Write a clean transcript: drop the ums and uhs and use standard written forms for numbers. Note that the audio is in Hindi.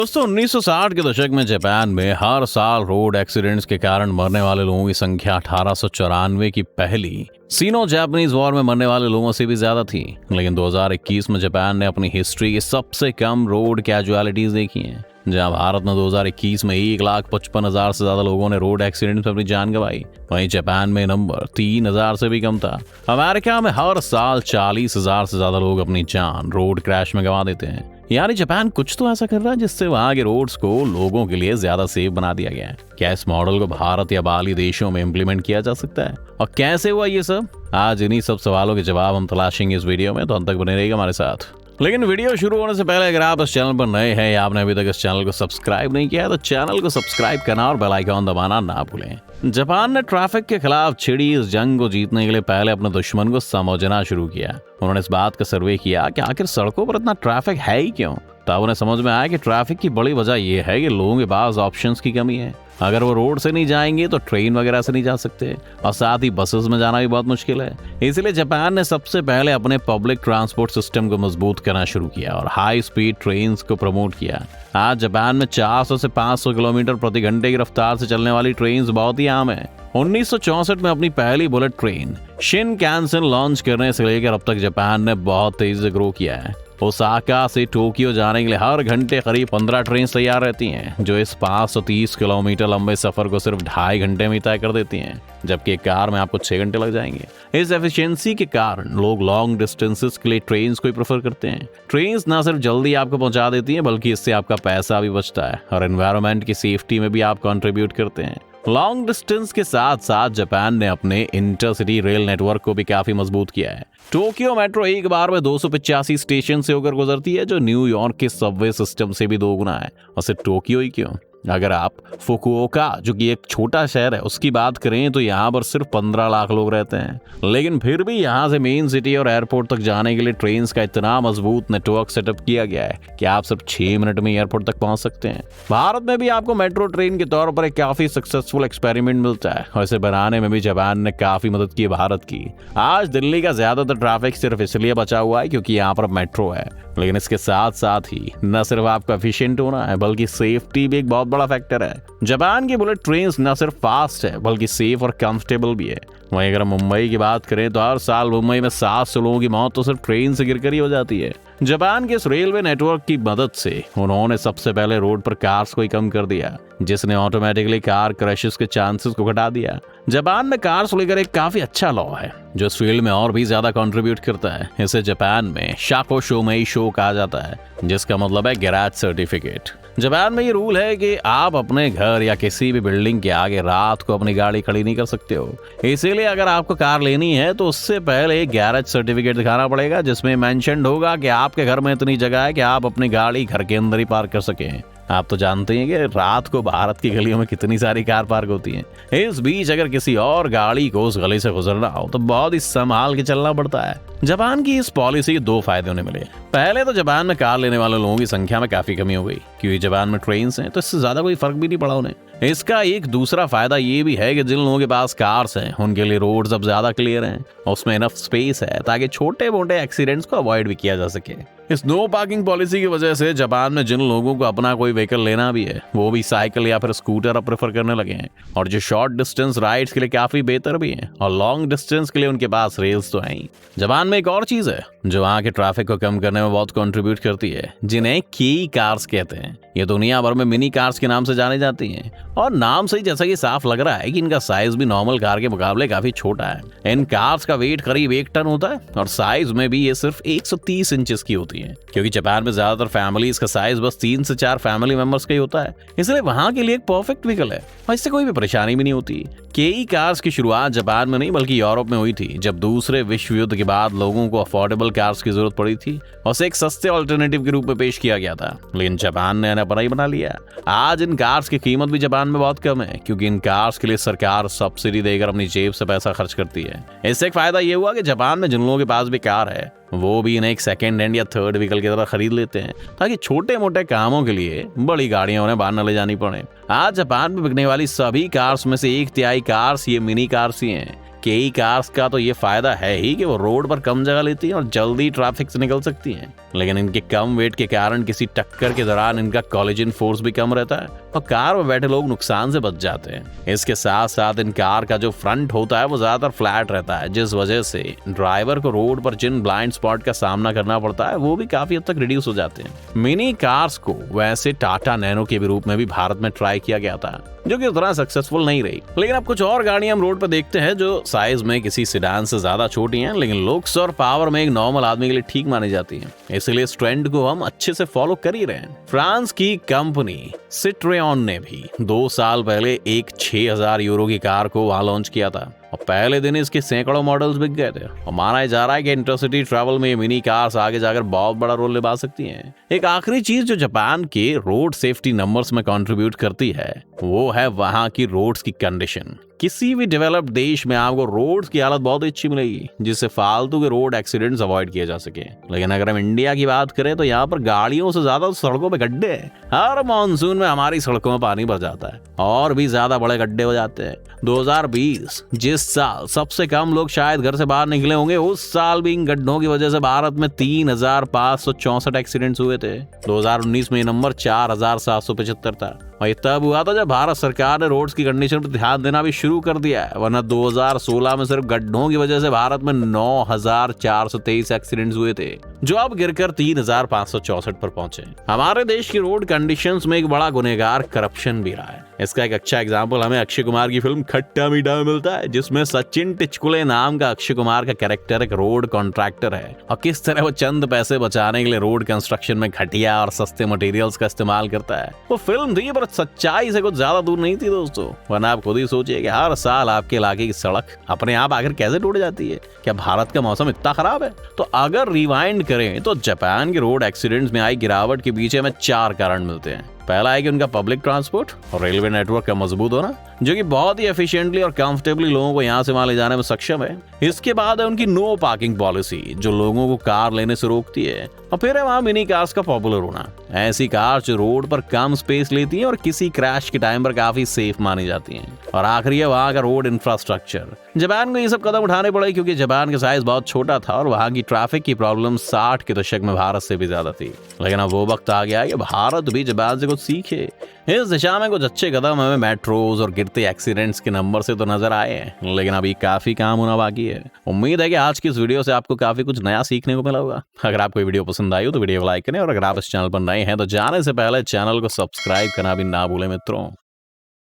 दोस्तों 1960 के दशक में जापान में हर साल रोड एक्सीडेंट्स के कारण मरने वाले लोगों की संख्या 1894 की पहली सीनो जापानीज वॉर में मरने वाले लोगों से भी ज्यादा थी। लेकिन 2021 में जापान ने अपनी हिस्ट्री की सबसे कम रोड कैजुअलिटीज देखी हैं। जहां भारत में 2021 में 1,55,000 से ज्यादा लोगों ने रोड एक्सीडेंट में अपनी जान गंवाई, वहीं जापान में नंबर 3,000 से भी कम था। अमेरिका में हर साल 40,000 से ज्यादा लोग अपनी जान रोड क्रैश में गंवा देते हैं। यानी जापान कुछ तो ऐसा कर रहा है जिससे वहां के रोड्स को लोगों के लिए ज्यादा सेफ बना दिया गया है। क्या इस मॉडल को भारत या बाकी देशों में इम्प्लीमेंट किया जा सकता है, और कैसे हुआ ये सब? आज इन्हीं सब सवालों के जवाब हम तलाशेंगे इस वीडियो में, तो अंत तक बने रहिएगा हमारे साथ। लेकिन वीडियो शुरू होने से पहले अगर आप इस चैनल पर नए हैं या आपने अभी तक इस चैनल को सब्सक्राइब नहीं किया है तो चैनल को सब्सक्राइब करना और बेल आइकन दबाना ना भूलें। जापान ने ट्रैफिक के खिलाफ छिड़ी इस जंग को जीतने के लिए पहले अपने दुश्मन को समझना शुरू किया। उन्होंने इस बात का सर्वे किया कि आखिर सड़कों पर इतना ट्रैफिक है ही क्यों। तब उन्हें समझ में आया कि ट्रैफिक की बड़ी वजह यह है कि लोगों के पास ऑप्शंस की कमी है। अगर वो रोड से नहीं जाएंगे तो ट्रेन वगैरह से नहीं जा सकते, और साथ ही बसेस में जाना भी बहुत मुश्किल है। इसलिए जापान ने सबसे पहले अपने पब्लिक ट्रांसपोर्ट सिस्टम को मजबूत करना शुरू किया और हाई स्पीड ट्रेन को प्रमोट किया। आज जापान में 400 से 500 किलोमीटर प्रति घंटे की रफ्तार से चलने वाली ट्रेन बहुत ही आम है। 1964 में अपनी पहली बुलेट ट्रेन शिनकानसेन लॉन्च करने से लेकर अब तक जापान ने बहुत तेजी से ग्रो किया है। ओसाका से टोक्यो जाने के लिए हर घंटे करीब 15 ट्रेन तैयार रहती हैं, जो इस 530 किलोमीटर लंबे सफर को सिर्फ 2.5 घंटे में तय कर देती हैं, जबकि एक कार में आपको 6 घंटे लग जाएंगे। इस एफिशिएंसी के कारण लोग लॉन्ग डिस्टेंसेस के लिए ट्रेन को ही प्रेफर करते हैं। ट्रेन ना सिर्फ जल्दी आपको पहुंचा देती हैं, बल्कि इससे आपका पैसा भी बचता है और एनवायरनमेंट की सेफ्टी में भी आप कंट्रीब्यूट करते हैं। लॉन्ग डिस्टेंस के साथ साथ जापान ने अपने इंटरसिटी रेल नेटवर्क को भी काफी मजबूत किया है। टोक्यो मेट्रो एक बार में 285 स्टेशन से होकर गुजरती है, जो न्यूयॉर्क के सबवे सिस्टम से भी 2 गुना है। और सिर्फ टोक्यो ही क्यों, अगर आप फुकुओका जो कि एक छोटा शहर है उसकी बात करें तो यहाँ पर सिर्फ 15 लाख लोग रहते हैं। लेकिन फिर भी यहाँ से मेन सिटी और एयरपोर्ट तक जाने के लिए ट्रेन का इतना मजबूत नेटवर्क सेटअप किया गया है कि आप सिर्फ 6 मिनट में एयरपोर्ट तक पहुंच सकते हैं। भारत में भी आपको मेट्रो ट्रेन के तौर पर एक काफी सक्सेसफुल एक्सपेरिमेंट मिलता है, और इसे बनाने में भी जापान ने काफी मदद की भारत की। आज दिल्ली का ज्यादातर ट्रैफिक सिर्फ इसलिए बचा हुआ है क्योंकि यहाँ पर मेट्रो है। लेकिन इसके साथ साथ ही न सिर्फ आपको एफिशिएंट होना है, बल्कि सेफ्टी भी एक बहुत बड़ा फैक्टर है। जापान की बुलेट ट्रेन न सिर्फ फास्ट है बल्कि सेफ और कंफर्टेबल भी है। वहीं अगर मुंबई की बात करें तो हर साल मुंबई में 700 लोगों की मौत तो सिर्फ ट्रेन से गिरकर ही हो जाती है। जापान के इस रेलवे नेटवर्क की मदद से उन्होंने सबसे पहले रोड पर कार्स को ही कम कर दिया, जिसने ऑटोमेटिकली कार क्रैशेस के चांसेस को घटा दिया। जापान में कार्स को लेकर एक काफी अच्छा लॉ है जो इस फील्ड में और भी ज्यादा कंट्रीब्यूट करता है। इसे जापान में शाको शोमेई शो कहा जाता है, जिसका मतलब है गैराज सर्टिफिकेट। जापान में ये रूल है कि आप अपने घर या किसी भी बिल्डिंग के आगे रात को अपनी गाड़ी खड़ी नहीं कर सकते हो। इसीलिए अगर आपको कार लेनी है तो उससे पहले एक गैराज सर्टिफिकेट दिखाना पड़ेगा, जिसमें मेंशन होगा कि आपके घर में इतनी जगह है कि आप अपनी गाड़ी घर के अंदर ही पार्क कर सकें। आप तो जानते हैं कि रात को भारत की गलियों में कितनी सारी कार पार्क होती हैं। इस बीच अगर किसी और गाड़ी को उस गली से गुजरना हो तो बहुत ही संभाल के चलना पड़ता है। जापान की इस पॉलिसी के 2 फायदे उन्हें मिले। पहले तो जापान में कार लेने वाले लोगों की संख्या में काफी कमी हो गई, क्योंकि जापान में ट्रेन हैं तो इससे ज्यादा कोई फर्क भी नहीं पड़ा उन्हें। इसका एक दूसरा फायदा ये भी है कि जिन लोगों के पास कार्स हैं उनके लिए रोड्स अब ज्यादा क्लियर हैं, उसमें इनफ स्पेस है ताकि छोटे मोटे एक्सीडेंट्स को अवॉइड भी किया जा सके। इस नो पार्किंग पॉलिसी की वजह से जापान में जिन लोगों को अपना कोई व्हीकल लेना भी है वो भी साइकिल या फिर स्कूटर अब प्रेफर करने लगे हैं, और जो शॉर्ट डिस्टेंस राइड्स के लिए काफी बेहतर भी हैं, और लॉन्ग डिस्टेंस के लिए उनके पास रेल्स तो हैं ही। जापान में एक और चीज है जो वहाँ के ट्रैफिक को कम करने में बहुत कंट्रीब्यूट करती है, जिन्हें केई कार्स कहते हैं। ये दुनिया भर में मिनी कार्स के नाम से जानी जाती हैं, और नाम से ही जैसा कि साफ लग रहा है कि इनका साइज भी नॉर्मल कार के मुकाबले काफी छोटा है। इन कार्स का वेट करीब 1 टन होता है और साइज में भी ये सिर्फ 130 इंचेस की होती है, क्योंकि जापान में ज्यादातर फैमिलीज का साइज बस 3 से 4 फैमिली मेंबर्स का ही होता है। इसलिए वहाँ के लिए एक परफेक्ट व्हीकल है और इससे कोई भी परेशानी भी नहीं होती। केई कार्स की शुरुआत जापान में नहीं बल्कि यूरोप में हुई थी, जब दूसरे विश्व युद्ध के बाद लोगों को अफोर्डेबल कार्स की जरूरत पड़ी थी और उसे एक सस्ते ऑल्टरनेटिव के रूप में पेश किया गया था। लेकिन जापान ने इन्हें अपना ही बना लिया। आज इन कार्स की कीमत भी जापान में बहुत कम है, क्योंकि इन कार्स के लिए सरकार सब्सिडी देकर अपनी जेब से पैसा खर्च करती है। इससे एक फायदा ये हुआ कि जापान में जिन लोगों के पास भी कार है वो भी इन्हें एक सेकेंड हैंड या थर्ड व्हीकल की तरह खरीद लेते हैं, ताकि छोटे मोटे कामों के लिए बड़ी गाड़ियां उन्हें बाहर न ले जानी पड़े। आज जापान में बिकने वाली सभी कार्स में से 1/3 कार्स ये मिनी कार्स ही हैं। कई कार्स का तो ये फायदा है ही कि वो रोड पर कम जगह लेती हैं और जल्दी ट्रैफिक से निकल सकती हैं, लेकिन इनके कम वेट के कारण किसी टक्कर के दौरान इनका कोलिजन फोर्स भी कम रहता है और कार में बैठे लोग नुकसान से बच जाते हैं। इसके साथ साथ इन कार का जो फ्रंट होता है वो ज्यादातर फ्लैट रहता है, जिस वजह से ड्राइवर को रोड पर जिन ब्लाइंड स्पॉट का सामना करना पड़ता है वो भी काफी हद तक रिड्यूस हो जाते हैं। मिनी कार्स को वैसे टाटा नैनो के भी रूप में भी भारत में ट्राई किया गया था, जो कि उतना सक्सेसफुल नहीं रही। लेकिन अब कुछ और गाड़ियां हम रोड पर देखते हैं जो साइज में किसी सेडान से ज्यादा छोटी हैं, लेकिन लुक्स और पावर में एक नॉर्मल आदमी के लिए ठीक मानी जाती हैं। इसलिए इस ट्रेंड को हम अच्छे से फॉलो कर ही रहे हैं। फ्रांस की कंपनी सिट्रोन ने भी 2 साल पहले एक 6000 यूरो की कार को वहां लॉन्च किया था और पहले दिन इसके सैकड़ों मॉडल्स बिक गए थे और माना जा रहा है कि इंटरसिटी ट्रैवल में ये मिनी कार्स आगे जाकर बहुत बड़ा रोल निभा सकती हैं। एक आखिरी चीज जो जापान के रोड सेफ्टी नंबर्स में कंट्रीब्यूट करती है वो है वहां की रोड्स की कंडीशन। किसी भी डेवलप्ड देश में आपको रोड्स की हालत बहुत अच्छी मिलेगी, जिससे फालतू के रोड एक्सीडेंट्स अवॉइड किए जा सके। लेकिन अगर हम इंडिया की बात करें तो यहाँ पर गाड़ियों से ज्यादा सड़कों पे गड्ढे हैं। हर मानसून में हमारी सड़कों में पानी भर जाता है और भी ज्यादा बड़े गड्ढे हो जाते हैं। 2020 जिस साल सबसे कम लोग शायद घर से बाहर निकले होंगे, उस साल भी इन गड्ढों की वजह से भारत में 3564 एक्सीडेंट्स हुए थे। 2019 में ये नंबर 4775 था और ये तब हुआ था जब भारत सरकार ने रोड्स की कंडीशन पर ध्यान देना भी शुरू कर दिया है, वरना 2016 में सिर्फ गड्ढों की वजह से भारत में 9423 एक्सीडेंट्स हुए थे, जो अब गिरकर 3564 पर पहुंचे। हमारे देश की रोड कंडीशंस में एक बड़ा गुनहगार करप्शन भी रहा है। इसका एक अच्छा एग्जाम्पल हमें अक्षय कुमार की फिल्म खट्टा मीठा में मिलता है, जिसमें सचिन टिचकुले नाम का अक्षय कुमार का कैरेक्टर एक रोड कॉन्ट्रैक्टर है और किस तरह वो चंद पैसे बचाने के लिए रोड कंस्ट्रक्शन में घटिया और सस्ते मटेरियल्स का इस्तेमाल करता है। वो फिल्म थी पर सच्चाई से कुछ ज्यादा दूर नहीं थी दोस्तों, वरना आप खुद ही सोचिए कि हर साल आपके इलाके की सड़क अपने आप आकर कैसे टूट जाती है। क्या भारत का मौसम इतना खराब है? तो अगर रिवाइंड करें तो जापान के रोड एक्सीडेंट्स में आई गिरावट के पीछे हमें 4 कारण मिलते हैं। पहला है कि उनका पब्लिक ट्रांसपोर्ट और रेलवे नेटवर्क का मजबूत होना, जो कि बहुत ही एफिशिएंटली और कंफर्टेबली लोगों को यहाँ से वहां ले जाने में सक्षम है। इसके बाद है उनकी नो पार्किंग पॉलिसी, जो लोगों को कार लेने से रोकती है। और फिर है वहां मिनी कार्स का पॉपुलर होना, ऐसी कार जो रोड पर कम स्पेस लेती हैं और किसी क्रैश के टाइम पर काफी सेफ मानी जाती हैं। और आखिरी है वहां का रोड इंफ्रास्ट्रक्चर। जापान को ये सब कदम उठाने पड़े क्योंकि जापान का साइज बहुत छोटा था और वहां की ट्रैफिक की प्रॉब्लम 60 के दशक में भारत से भी ज्यादा थी। लेकिन अब वो वक्त आ गया कि भारत भी जापान से कुछ सीखे। इस दिशा में कुछ अच्छे कदम हमें मेट्रोज और गिरते एक्सीडेंट्स के नंबर से तो नजर आए हैं, लेकिन अभी काफी काम होना बाकी है। उम्मीद है कि आज की इस वीडियो से आपको काफी कुछ नया सीखने को मिला होगा। अगर आपको वीडियो पसंद आई हो तो वीडियो को लाइक करें और अगर आप इस चैनल पर नए हैं तो जाने से पहले चैनल को सब्सक्राइब करना भी ना भूलें मित्रों।